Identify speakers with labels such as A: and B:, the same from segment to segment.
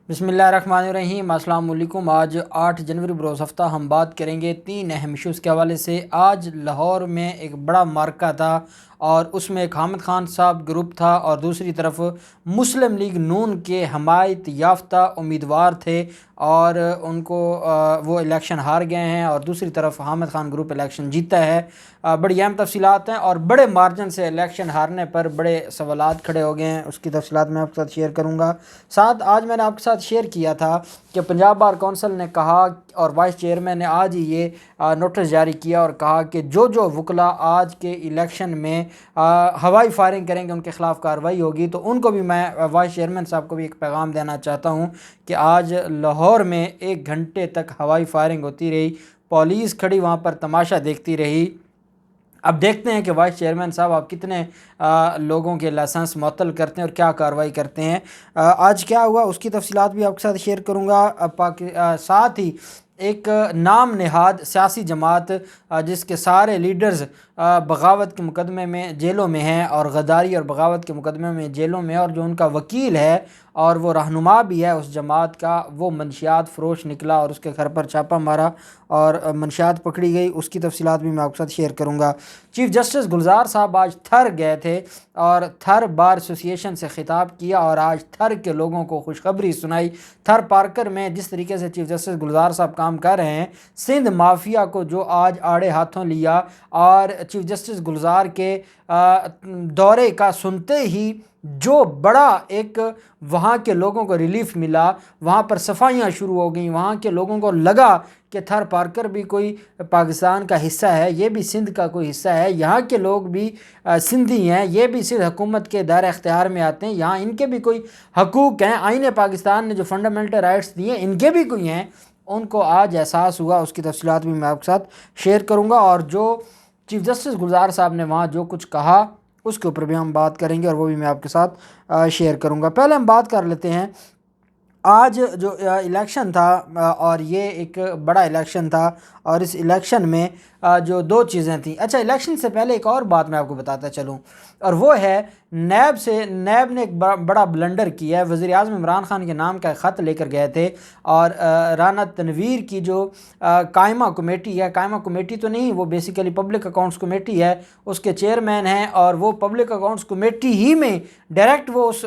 A: بسم اللہ الرحمن الرحیم۔ السلام علیکم۔ آج 8 جنوری بروز ہفتہ ہم بات کریں گے 3 اہم ایشوز کے حوالے سے۔ آج لاہور میں ایک بڑا معرکہ تھا اور اس میں ایک حامد خان صاحب گروپ تھا اور دوسری طرف مسلم لیگ نون کے حمایت یافتہ امیدوار تھے اور ان کو وہ الیکشن ہار گئے ہیں اور دوسری طرف حامد خان گروپ الیکشن جیتا ہے۔ بڑی اہم تفصیلات ہیں اور بڑے مارجن سے الیکشن ہارنے پر بڑے سوالات کھڑے ہو گئے ہیں، اس کی تفصیلات میں آپ کے ساتھ شیئر کروں گا۔ ساتھ آج میں نے آپ کے ساتھ شیئر کیا تھا کہ پنجاب بار کونسل نے کہا اور وائس چیئرمین نے آج ہی یہ نوٹس جاری کیا اور کہا کہ جو وکلاء آج کے الیکشن میں ہوائی فائرنگ کریں گے ان کے خلاف کارروائی ہوگی۔ تو ان کو بھی میں وائس چیئرمین صاحب کو بھی ایک پیغام دینا چاہتا ہوں کہ آج لاہور میں 1 گھنٹے تک ہوائی فائرنگ ہوتی رہی، پولیس کھڑی وہاں پر تماشا دیکھتی رہی۔ اب دیکھتے ہیں کہ وائس چیئرمین صاحب آپ کتنے لوگوں کے لائسنس معطل کرتے ہیں اور کیا کارروائی کرتے ہیں۔ آج کیا ہوا اس کی تفصیلات بھی آپ کے ساتھ شیئر کروں گا۔ ساتھ ہی ایک نام نہاد سیاسی جماعت جس کے سارے لیڈرز بغاوت کے مقدمے میں جیلوں میں ہیں اور غداری اور بغاوت کے مقدمے میں جیلوں میں، اور جو ان کا وکیل ہے اور وہ رہنما بھی ہے اس جماعت کا، وہ منشیات فروش نکلا اور اس کے گھر پر چھاپہ مارا اور منشیات پکڑی گئی۔ اس کی تفصیلات بھی میں آپ کے ساتھ شیئر کروں گا۔ چیف جسٹس گلزار صاحب آج تھر گئے تھے اور تھر بار ایسوسییشن سے خطاب کیا اور آج تھر کے لوگوں کو خوشخبری سنائی۔ تھر پارکر میں جس طریقے سے چیف جسٹس گلزار صاحب کام کر رہے ہیں، سندھ مافیا کو جو آج آڑے ہاتھوں لیا اور چیف جسٹس گلزار کے دورے کا سنتے ہی جو بڑا ایک وہاں کے لوگوں کو ریلیف ملا، وہاں پر صفائیاں شروع ہو گئیں، وہاں کے لوگوں کو لگا کہ تھر پارکر بھی کوئی پاکستان کا حصہ ہے، یہ بھی سندھ کا کوئی حصہ ہے، یہاں کے لوگ بھی سندھی ہیں، یہ بھی سندھ حکومت کے دائرہ اختیار میں آتے ہیں، یہاں ان کے بھی کوئی حقوق ہیں، آئین پاکستان نے جو فنڈامنٹل رائٹس دیے ان کے بھی کوئی ہیں۔ ان کو آج احساس ہوا، اس کی تفصیلات بھی میں آپ کے ساتھ شیئر کروں گا، اور جو چیف جسٹس گلزار صاحب نے وہاں جو کچھ کہا اس کے اوپر بھی ہم بات کریں گے اور وہ بھی میں آپ کے ساتھ شیئر کروں گا۔ پہلے ہم بات کر لیتے ہیں آج جو الیکشن تھا، اور یہ ایک بڑا الیکشن تھا اور اس الیکشن میں جو 2 چیزیں تھیں۔ اچھا، الیکشن سے پہلے ایک اور بات میں آپ کو بتاتا چلوں، اور وہ ہے نیب نے ایک بڑا بلنڈر کیا ہے۔ وزیر اعظم عمران خان کے نام کا ایک خط لے کر گئے تھے اور رانا تنویر کی جو قائمہ کمیٹی ہے، قائمہ کمیٹی تو نہیں، وہ بیسیکلی پبلک اکاؤنٹس کمیٹی ہے، اس کے چیئرمین ہیں اور وہ پبلک اکاؤنٹس کمیٹی ہی میں ڈائریکٹ وہ اس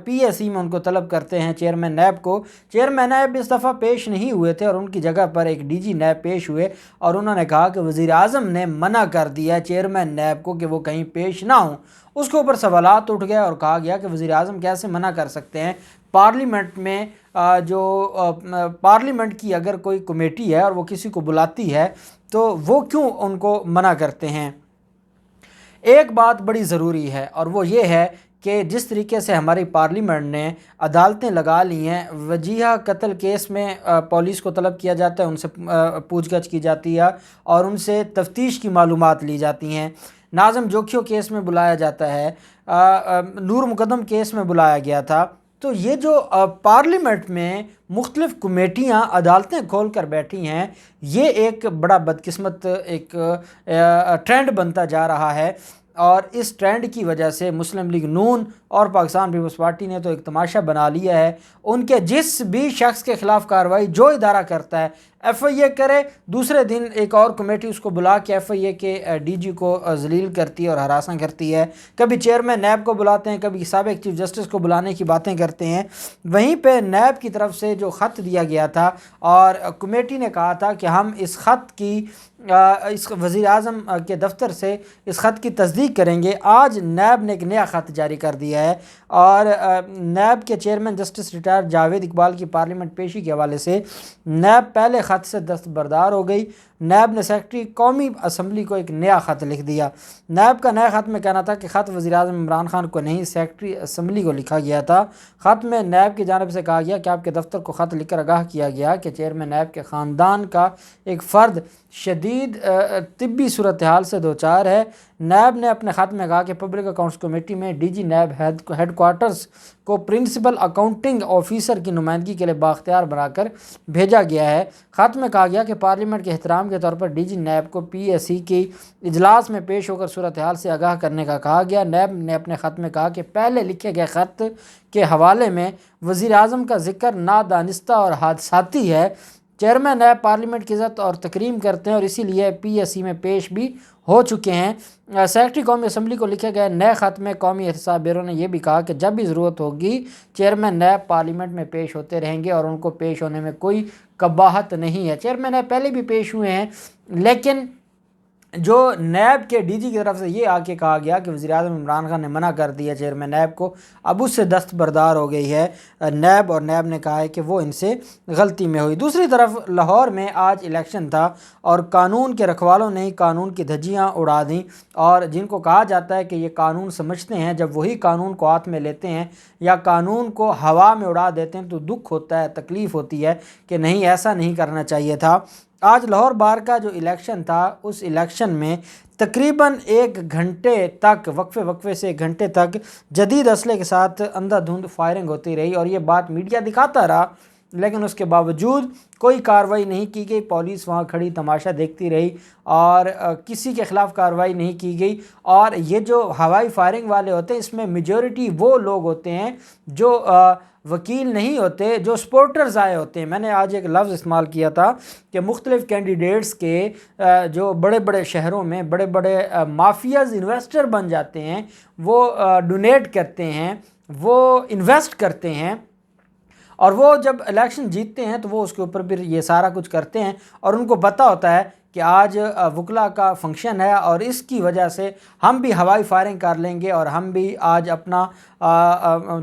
A: پی ایس ای میں ان کو طلب کرتے ہیں، چیئرمین نیب کو۔ چیئرمین نیب اس دفعہ پیش نہیں ہوئے تھے اور ان کی جگہ پر ایک ڈی جی نیب پیش ہوئے اور انہوں نے کہا کہ وزیر اعظم نے منع کر دیا چیئرمین نیب کو کہ وہ کہیں پیش نہ ہوں۔ اس کے اوپر سوالات اٹھ گئے اور کہا گیا کہ وزیر اعظم کیسے منع کر سکتے ہیں؟ پارلیمنٹ میں جو پارلیمنٹ کی اگر کوئی کمیٹی ہے اور وہ کسی کو بلاتی ہے تو وہ کیوں ان کو منع کرتے ہیں؟ ایک بات بڑی ضروری ہے اور وہ یہ ہے کہ جس طریقے سے ہماری پارلیمنٹ نے عدالتیں لگا لی ہیں، وجیہہ قتل کیس میں پولیس کو طلب کیا جاتا ہے، ان سے پوچھ گچھ کی جاتی ہے اور ان سے تفتیش کی معلومات لی جاتی ہیں۔ ناظم جوکھیو کیس میں بلایا جاتا ہے، نور مقدم کیس میں بلایا گیا تھا۔ تو یہ جو پارلیمنٹ میں مختلف کمیٹیاں عدالتیں کھول کر بیٹھی ہیں، یہ ایک بڑا بدقسمت ایک ٹرینڈ بنتا جا رہا ہے، اور اس ٹرینڈ کی وجہ سے مسلم لیگ نون اور پاکستان پیپلز پارٹی نے تو ایک تماشا بنا لیا ہے۔ ان کے جس بھی شخص کے خلاف کارروائی جو ادارہ کرتا ہے، ایف آئی اے کرے، دوسرے دن ایک اور کمیٹی اس کو بلا کے ایف آئی اے کے ڈی جی کو ذلیل کرتی ہے اور ہراساں کرتی ہے، کبھی چیئرمین نیب کو بلاتے ہیں، کبھی سابق چیف جسٹس کو بلانے کی باتیں کرتے ہیں۔ وہیں پہ نیب کی طرف سے جو خط دیا گیا تھا اور کمیٹی نے کہا تھا کہ ہم اس خط کی اس وزیر اعظم کے دفتر سے اس خط کی تصدیق کریں گے۔ آج نیب نے ایک نیا خط جاری کر دیا ہے اور نیب کے chairman justice retire Javed Iqbal کی پارلیمنٹ پیشی کے حوالے سے نیب پہلے خط سے دستبردار ہو گئی۔ نیب نے سیکرٹری قومی اسمبلی کو ایک نیا خط لکھ دیا۔ نیب کا نیا خط میں کہنا تھا کہ خط وزیر اعظم عمران خان کو نہیں، سیکرٹری اسمبلی کو لکھا گیا تھا۔ خط میں نیب کی جانب سے کہا گیا کہ آپ کے دفتر کو خط لکھ کر آگاہ کیا گیا کہ چیئرمین نیب کے خاندان کا ایک فرد شدید طبی صورتحال سے دوچار ہے۔ نیب نے اپنے خط میں کہا کہ پبلک اکاؤنٹس کمیٹی میں D G NAB headquarters کو پرنسپل اکاؤنٹنگ آفیسر کی نمائندگی کے لیے بااختیار بنا کر بھیجا گیا ہے۔ خط میں کہا گیا کہ پارلیمنٹ کے احترام پیغام کے طور پر ڈی جی نیب کو پی ایس سی کی اجلاس میں پیش ہو کر صورتحال سے آگاہ کرنے کا کہا گیا۔ نیب نے اپنے خط میں کہا کہ پہلے لکھے گئے خط کے حوالے میں وزیر اعظم کا ذکر نادانستہ اور حادثاتی ہے۔ چیئرمین نیب پارلیمنٹ کی عزت اور تکریم کرتے ہیں اور اسی لیے پی ایس سی میں پیش بھی ہو چکے ہیں۔ سیکرٹری قومی اسمبلی کو لکھے گئے نئے خط میں قومی احتساب بیورو نے یہ بھی کہا کہ جب بھی ضرورت ہوگی چیئرمین نیب پارلیمنٹ میں پیش ہوتے رہیں گے اور ان کو پیش ہونے میں کوئی قباحت نہیں ہے۔ چیئرمین نیب پہلے بھی پیش ہوئے ہیں، لیکن جو نیب کے ڈی جی کی طرف سے یہ آ کے کہا گیا کہ وزیر اعظم عمران خان نے منع کر دیا چیئرمین نیب کو، اب اس سے دستبردار ہو گئی ہے نیب، اور نیب نے کہا ہے کہ وہ ان سے غلطی میں ہوئی۔ دوسری طرف لاہور میں آج الیکشن تھا اور قانون کے رکھوالوں نے قانون کی دھجیاں اڑا دیں، اور جن کو کہا جاتا ہے کہ یہ قانون سمجھتے ہیں، جب وہی قانون کو ہاتھ میں لیتے ہیں یا قانون کو ہوا میں اڑا دیتے ہیں تو دکھ ہوتا ہے، تکلیف ہوتی ہے کہ نہیں، ایسا نہیں کرنا چاہیے تھا۔ آج لاہور بار کا جو الیکشن تھا، اس الیکشن میں تقریباً 1 گھنٹے تک، وقفے سے 1 گھنٹے تک جدید اسلحے کے ساتھ اندھا دھند فائرنگ ہوتی رہی، اور یہ بات میڈیا دکھاتا رہا، لیکن اس کے باوجود کوئی کارروائی نہیں کی گئی۔ پولیس وہاں کھڑی تماشا دیکھتی رہی اور کسی کے خلاف کارروائی نہیں کی گئی۔ اور یہ جو ہوائی فائرنگ والے ہوتے ہیں، اس میں میجورٹی وہ لوگ ہوتے ہیں جو وکیل نہیں ہوتے، جو سپورٹرز آئے ہوتے ہیں۔ میں نے آج ایک لفظ استعمال کیا تھا کہ مختلف کینڈیڈیٹس کے جو بڑے بڑے شہروں میں بڑے بڑے مافیاز انویسٹر بن جاتے ہیں، وہ ڈونیٹ کرتے ہیں، وہ انویسٹ کرتے ہیں، اور وہ جب الیکشن جیتتے ہیں تو وہ اس کے اوپر پھر یہ سارا کچھ کرتے ہیں، اور ان کو پتہ ہوتا ہے کہ آج وکلا کا فنکشن ہے اور اس کی وجہ سے ہم بھی ہوائی فائرنگ کر لیں گے اور ہم بھی آج اپنا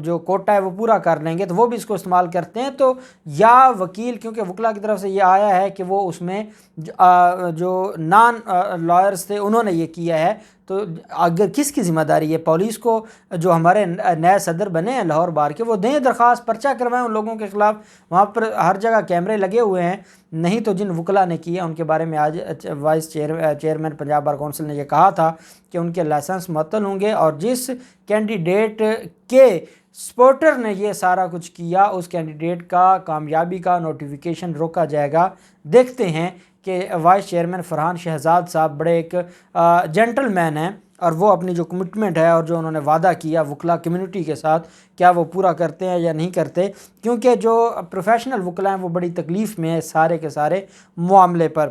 A: جو کوٹا ہے وہ پورا کر لیں گے، تو وہ بھی اس کو استعمال کرتے ہیں۔ تو یا وکیل، کیونکہ وکلا کی طرف سے یہ آیا ہے کہ وہ اس میں جو نان لائرز تھے انہوں نے یہ کیا ہے، تو اگر کس کی ذمہ داری ہے؟ پولیس کو، جو ہمارے نئے صدر بنے ہیں لاہور بار کے، وہ دیں درخواست، پرچہ کروائیں ان لوگوں کے خلاف، وہاں پر ہر جگہ کیمرے لگے ہوئے ہیں۔ نہیں تو جن وکلا نے کیا ان کے بارے میں آج vice chairman Punjab bar council نے یہ کہا تھا کہ ان کے لائسنس معطل ہوں گے، اور جس کینڈیڈیٹ کے سپورٹر نے یہ سارا کچھ کیا اس کینڈیڈیٹ کا کامیابی کا نوٹیفیکیشن روکا جائے گا۔ دیکھتے ہیں کہ وائس چیئرمین فرحان شہزاد صاحب بڑے ایک جنٹل مین ہیں، اور وہ اپنی جو کمٹمنٹ ہے اور جو انہوں نے وعدہ کیا وکلا کمیونٹی کے ساتھ، کیا وہ پورا کرتے ہیں یا نہیں کرتے، کیونکہ جو پروفیشنل وکلا ہیں وہ بڑی تکلیف میں ہیں سارے کے سارے معاملے پر۔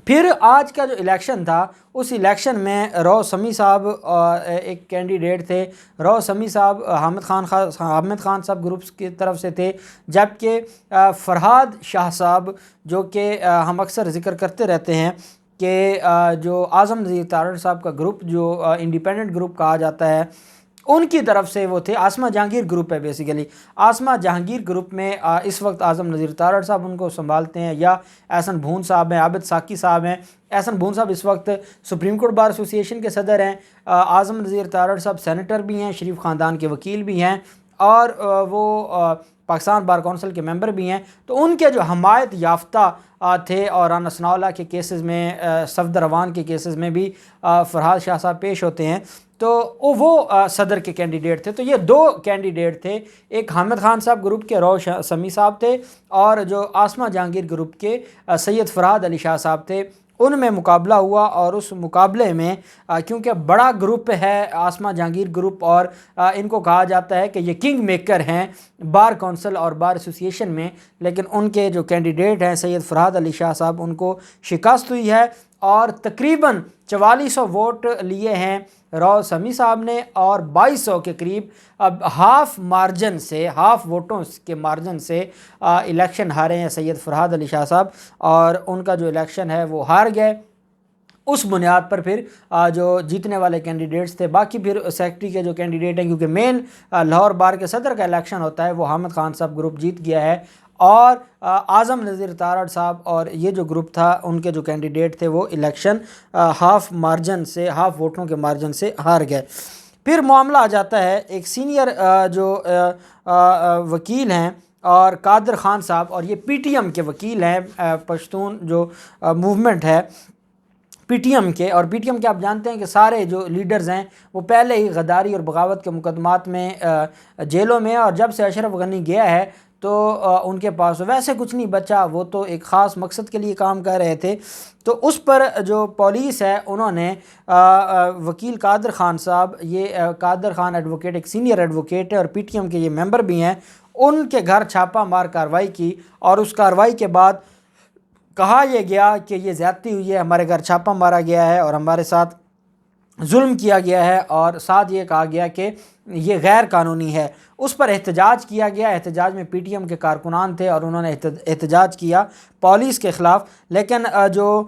A: پھر آج کا جو الیکشن تھا، اس الیکشن میں رو سمی صاحب ایک کینڈیڈیٹ تھے۔ رو سمی صاحب حامد خان صاحب گروپس کی طرف سے تھے، جبکہ فرحاد شاہ صاحب، جو کہ ہم اکثر ذکر کرتے رہتے ہیں کہ جو اعظم نذیر تارڑ صاحب کا گروپ، جو انڈیپینڈنٹ گروپ کہا جاتا ہے، ان کی طرف سے وہ تھے۔ آسمہ جہانگیر گروپ ہے بیسیکلی، آسمہ جہانگیر گروپ میں اس وقت اعظم نذیر تارڑ صاحب ان کو سنبھالتے ہیں، یا احسن بھون صاحب ہیں، عابد ساکی صاحب ہیں۔ احسن بھون صاحب اس وقت سپریم کورٹ بار ایسوسی ایشن کے صدر ہیں، اعظم نذیر تارڑ صاحب سینیٹر بھی ہیں، شریف خاندان کے وکیل بھی ہیں، اور وہ پاکستان بار کونسل کے ممبر بھی ہیں۔ تو ان کے جو حمایت یافتہ تھے، اور رانا ثناء اللہ کے کیسز میں، صفدر روان کے کیسز میں بھی فرحاد شاہ صاحب پیش ہوتے ہیں، تو وہ صدر کے کینڈیڈیٹ تھے۔ تو یہ 2 کینڈیڈیٹ تھے، ایک حامد خان صاحب گروپ کے رو سمی صاحب تھے، اور جو آسمہ جہانگیر گروپ کے سید فرحاد علی شاہ صاحب تھے۔ ان میں مقابلہ ہوا، اور اس مقابلے میں کیونکہ بڑا گروپ ہے آسمہ جہانگیر گروپ، اور ان کو کہا جاتا ہے کہ یہ کنگ میکر ہیں بار کونسل اور بار ایسوسی ایشن میں، لیکن ان کے جو کینڈیڈیٹ ہیں سید فرحاد علی شاہ صاحب، ان کو شکست ہوئی ہے، اور تقریباً 4400 ووٹ لیے ہیں رو سمی صاحب نے، اور 2200 کے قریب اب ہاف ووٹوں کے مارجن سے الیکشن ہارے ہیں سید فرحاد علی شاہ صاحب، اور ان کا جو الیکشن ہے وہ ہار گئے۔ اس بنیاد پر پھر جو جیتنے والے کینڈیڈیٹس تھے، باقی پھر سیکرٹری کے جو کینڈیڈیٹ ہیں، کیونکہ مین لاہور بار کے صدر کا الیکشن ہوتا ہے، وہ حامد خان صاحب گروپ جیت گیا ہے، اور اعظم نذیر تارڑ صاحب اور یہ جو گروپ تھا ان کے جو کینڈیڈیٹ تھے وہ الیکشن ہاف ووٹوں کے مارجن سے ہار گئے۔ پھر معاملہ آ جاتا ہے ایک سینئر جو وکیل ہیں، اور قادر خان صاحب، اور یہ پی ٹی ایم کے وکیل ہیں، پشتون جو موومنٹ ہے پی ٹی ایم کے، اور پی ٹی ایم کے آپ جانتے ہیں کہ سارے جو لیڈرز ہیں وہ پہلے ہی غداری اور بغاوت کے مقدمات میں جیلوں میں، اور جب سے اشرف غنی گیا ہے تو ان کے پاس ویسے کچھ نہیں بچا، وہ تو ایک خاص مقصد کے لیے کام کر رہے تھے۔ تو اس پر جو پولیس ہے انہوں نے وکیل قادر خان صاحب، یہ قادر خان ایڈوکیٹ ایک سینئر ایڈوکیٹ ہے اور پی ٹی ایم کے یہ ممبر بھی ہیں، ان کے گھر چھاپہ مار کارروائی کی، اور اس کارروائی کے بعد کہا یہ گیا کہ یہ زیادتی ہوئی ہے، ہمارے گھر چھاپہ مارا گیا ہے اور ہمارے ساتھ ظلم کیا گیا ہے، اور ساتھ یہ کہا گیا کہ یہ غیر قانونی ہے۔ اس پر احتجاج کیا گیا، احتجاج میں پی ٹی ایم کے کارکنان تھے اور انہوں نے احتجاج کیا پولیس کے خلاف، لیکن جو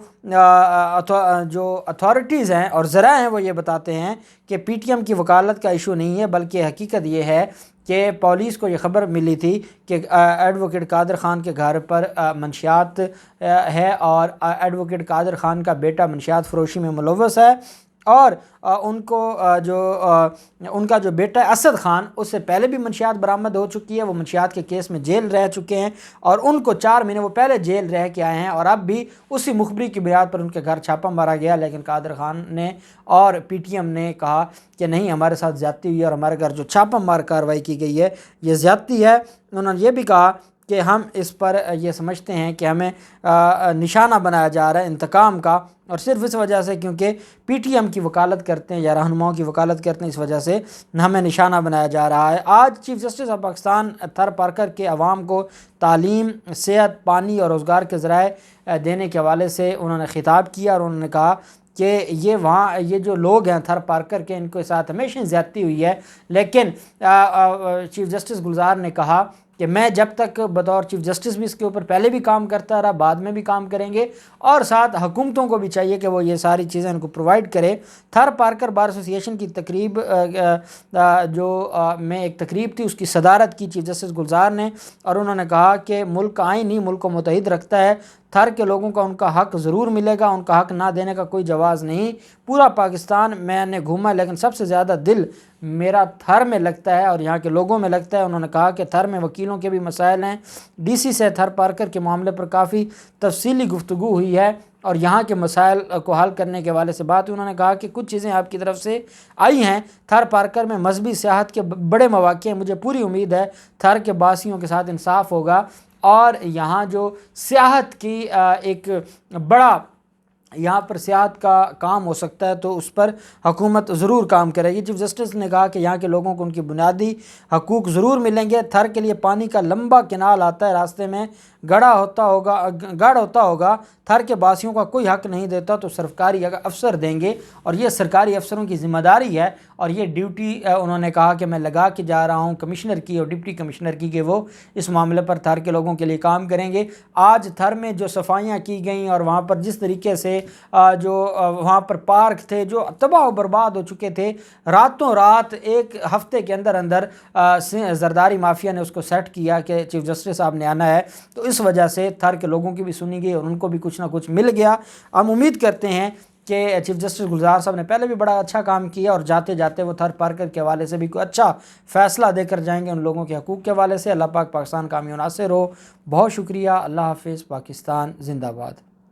A: اتھارٹیز ہیں اور ذرائع ہیں وہ یہ بتاتے ہیں کہ پی ٹی ایم کی وکالت کا ایشو نہیں ہے، بلکہ حقیقت یہ ہے کہ پولیس کو یہ خبر ملی تھی کہ ایڈوکیٹ قادر خان کے گھر پر منشیات ہے، اور ایڈوکیٹ قادر خان کا بیٹا منشیات فروشی میں ملوث ہے، اور ان کا جو بیٹا ہے اسد خان، اس سے پہلے بھی منشیات برآمد ہو چکی ہے، وہ منشیات کے کیس میں جیل رہ چکے ہیں، اور ان کو 4 مہینے وہ پہلے جیل رہ کے آئے ہیں، اور اب بھی اسی مخبری کی بنیاد پر ان کے گھر چھاپہ مارا گیا، لیکن قادر خان نے اور پی ٹی ایم نے کہا کہ نہیں، ہمارے ساتھ زیادتی ہوئی ہے اور ہمارے گھر جو چھاپہ مار کارروائی کی گئی ہے یہ زیادتی ہے۔ انہوں نے یہ بھی کہا کہ ہم اس پر یہ سمجھتے ہیں کہ ہمیں نشانہ بنایا جا رہا ہے انتقام کا، اور صرف اس وجہ سے کیونکہ پی ٹی ایم کی وکالت کرتے ہیں یا رہنماؤں کی وکالت کرتے ہیں، اس وجہ سے ہمیں نشانہ بنایا جا رہا ہے۔ آج chief justice of Pakistan Tharparkar کے عوام کو تعلیم، صحت، پانی اور روزگار کے ذرائع دینے کے حوالے سے انہوں نے خطاب کیا، اور انہوں نے کہا کہ یہ جو لوگ ہیں تھر پارکر کے، ان کے ساتھ ہمیشہ زیادتی ہوئی ہے، لیکن چیف جسٹس گلزار نے کہا کہ میں جب تک بطور چیف جسٹس بھی اس کے اوپر پہلے بھی کام کرتا رہا، بعد میں بھی کام کریں گے، اور ساتھ حکومتوں کو بھی چاہیے کہ وہ یہ ساری چیزیں ان کو پرووائڈ کرے۔ تھر پارکر بار ایسوسی ایشن کی تقریب میں ایک تقریب تھی، اس کی صدارت کی چیف جسٹس گلزار نے، اور انہوں نے کہا کہ ملک کا آئین ہی ملک کو متحد رکھتا ہے، تھر کے لوگوں کا ان کا حق ضرور ملے گا، ان کا حق نہ دینے کا کوئی جواز نہیں۔ پورا پاکستان میں نے گھوما، لیکن سب سے زیادہ دل میرا تھر میں لگتا ہے اور یہاں کے لوگوں میں لگتا ہے۔ انہوں نے کہا کہ تھر میں وکیلوں کے بھی مسائل ہیں، ڈی سی سے تھر پارکر کے معاملے پر کافی تفصیلی گفتگو ہوئی ہے، اور یہاں کے مسائل کو حل کرنے کے حوالے سے بات ہوئی۔ انہوں نے کہا کہ کچھ چیزیں آپ کی طرف سے آئی ہیں، تھر پارکر میں مذہبی سیاحت کے بڑے مواقع ہیں، مجھے پوری امید ہے تھر کے باسیوں کے ساتھ انصاف ہوگا، اور یہاں جو سیاحت کی ایک بڑا یہاں پر سیاحت کا کام ہو سکتا ہے تو اس پر حکومت ضرور کام کرے گی۔ چیف جسٹس نے کہا کہ یہاں کے لوگوں کو ان کی بنیادی حقوق ضرور ملیں گے۔ تھر کے لیے پانی کا لمبا کینال آتا ہے، راستے میں گڑھ ہوتا ہوگا، تھر کے باسیوں کا کوئی حق نہیں دیتا تو سرکاری افسر دیں گے، اور یہ سرکاری افسروں کی ذمہ داری ہے، اور یہ ڈیوٹی انہوں نے کہا کہ میں لگا کے جا رہا ہوں کمشنر کی اور ڈپٹی کمشنر کی، کہ وہ اس معاملے پر تھر کے لوگوں کے لیے کام کریں گے۔ آج تھر میں جو صفائیاں کی گئیں اور وہاں پر جس طریقے سے جو وہاں پر پارک تھے جو تباہ و برباد ہو چکے تھے، راتوں رات ایک ہفتے کے اندر زرداری مافیا نے اس کو سیٹ کیا کہ چیف جسٹس صاحب نے آنا ہے، تو اس وجہ سے تھر کے لوگوں کی بھی سنی گئی اور ان کو بھی کچھ نہ کچھ مل گیا۔ ہم امید کرتے ہیں کہ چیف جسٹس گلزار صاحب نے پہلے بھی بڑا اچھا کام کیا، اور جاتے جاتے وہ تھر پارکر کے حوالے سے بھی کوئی اچھا فیصلہ دے کر جائیں گے ان لوگوں کے حقوق کے حوالے سے۔ اللہ پاک پاکستان کامیاب ناصر ہو۔ بہت شکریہ، اللہ حافظ، پاکستان زندہ باد۔